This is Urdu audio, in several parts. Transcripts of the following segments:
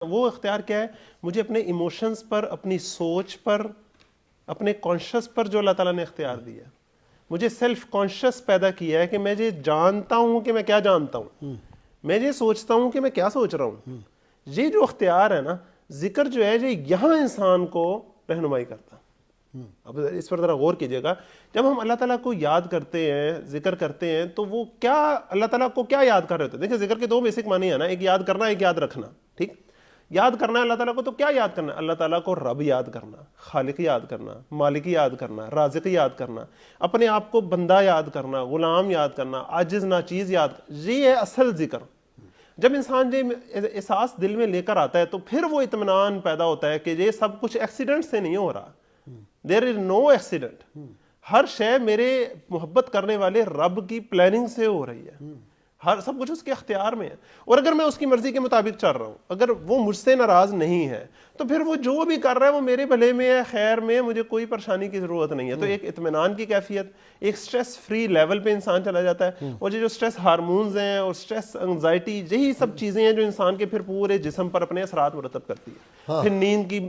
وہ اختیار کیا ہے؟ مجھے اپنے ایموشنز پر، اپنی سوچ پر، اپنے کانشس پر جو اللہ تعالیٰ نے اختیار دیا ہے، مجھے سیلف کانشس پیدا کیا ہے کہ میں یہ جانتا ہوں کہ میں کیا جانتا ہوں، میں یہ سوچتا ہوں کہ میں کیا سوچ رہا ہوں. یہ جو اختیار ہے نا، ذکر جو ہے یہ یہاں انسان کو رہنمائی کرتا. اب اس پر ذرا غور کیجئے گا، جب ہم اللہ تعالیٰ کو یاد کرتے ہیں، ذکر کرتے ہیں، تو وہ کیا اللہ تعالیٰ کو کیا یاد کر رہے ہوتے ہیں؟ دیکھیں ذکر کے دو بیسک معنی ہیں نا، ایک یاد کرنا، ایک یاد رکھنا. ٹھیک، یاد کرنا ہے اللہ تعالیٰ کو، تو کیا یاد کرنا ہے؟ اللہ تعالیٰ کو رب یاد کرنا، خالق یاد کرنا، مالک یاد کرنا، رازق یاد کرنا، اپنے آپ کو بندہ یاد کرنا، غلام یاد کرنا، عاجز ناچیز یاد کرنا. یہ ہے اصل ذکر. جب انسان یہ احساس دل میں لے کر آتا ہے تو پھر وہ اطمینان پیدا ہوتا ہے کہ یہ سب کچھ ایکسیڈنٹ سے نہیں ہو رہا. دیر از نو ایکسیڈنٹ. ہر شے میرے محبت کرنے والے رب کی پلاننگ سے ہو رہی ہے، ہر سب کچھ اس کے اختیار میں ہے. اور اگر میں اس کی مرضی کے مطابق چل رہا ہوں، اگر وہ مجھ سے ناراض نہیں ہے، تو پھر وہ جو بھی کر رہا ہے وہ میرے بھلے میں ہے، خیر میں، مجھے کوئی پریشانی کی ضرورت نہیں ہے. تو ایک اطمینان کی کیفیت، ایک سٹریس فری لیول پہ انسان چلا جاتا ہے. اور یہ جو سٹریس ہارمونز ہیں اور سٹریس انگزائٹی، یہی سب چیزیں ہیں جو انسان کے پھر پورے جسم پر اپنے اثرات مرتب کرتی ہے. پھر نیند کی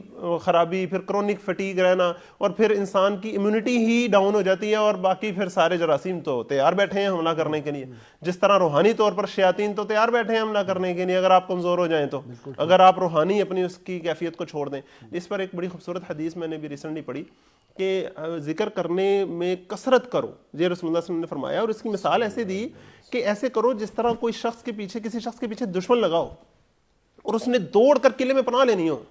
خرابی، پھر کرونک فٹیگ رہنا، اور پھر انسان کی امیونٹی ہی ڈاؤن ہو جاتی ہے، اور باقی پھر سارے جراثیم تو تیار بیٹھے ہیں حملہ کرنے کے لیے. جس طرح روحانی طور پر شیاطین تو تیار بیٹھے ہیں حملہ کرنے کے لیے اگر آپ کمزور ہو جائیں تو، اگر آپ روحانی اپنی اس کی کیفیت کو چھوڑ دیں. اس پر ایک بڑی خوبصورت حدیث میں نے بھی ریسنٹلی پڑھی کہ ذکر کرنے میں کثرت کرو، یہ رسول اللہ صلی اللہ علیہ وسلم نے فرمایا. اور اس کی مثال ایسے دی کہ ایسے کرو جس طرح کوئی شخص کے پیچھے، کسی شخص کے پیچھے دشمن لگاؤ اور اس نے دوڑ کر قلعے میں پناہ لینی ہو،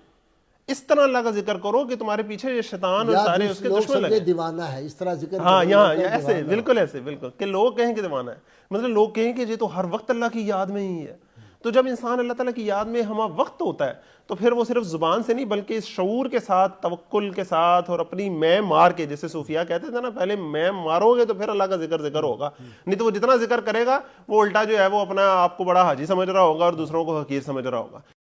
اس طرح اللہ کا ذکر کرو کہ تمہارے پیچھے یہ شیطان اور سارے اس کے دشمن لگے. دیوانہ ہے اس طرح ذکر. ہاں یہاں ایسے بالکل ایسے بالکل کہ لوگ کہیں کہ دیوانہ ہے، مطلب لوگ کہیں کہ یہ تو ہر وقت اللہ کی یاد میں ہی ہے. تو جب انسان اللہ تعالیٰ کی یاد میں ہمہ وقت ہوتا ہے تو پھر وہ صرف زبان سے نہیں بلکہ اس شعور کے ساتھ، توکل کے ساتھ، اور اپنی میں مار کے، جیسے صوفیہ کہتے تھے نا، پہلے میں مارو گے تو پھر اللہ کا ذکر ہوگا. نہیں تو وہ جتنا ذکر کرے گا وہ الٹا جو ہے وہ اپنا آپ کو بڑا حاجی سمجھ رہا ہوگا اور دوسروں کو حقیر سمجھ رہا ہوگا.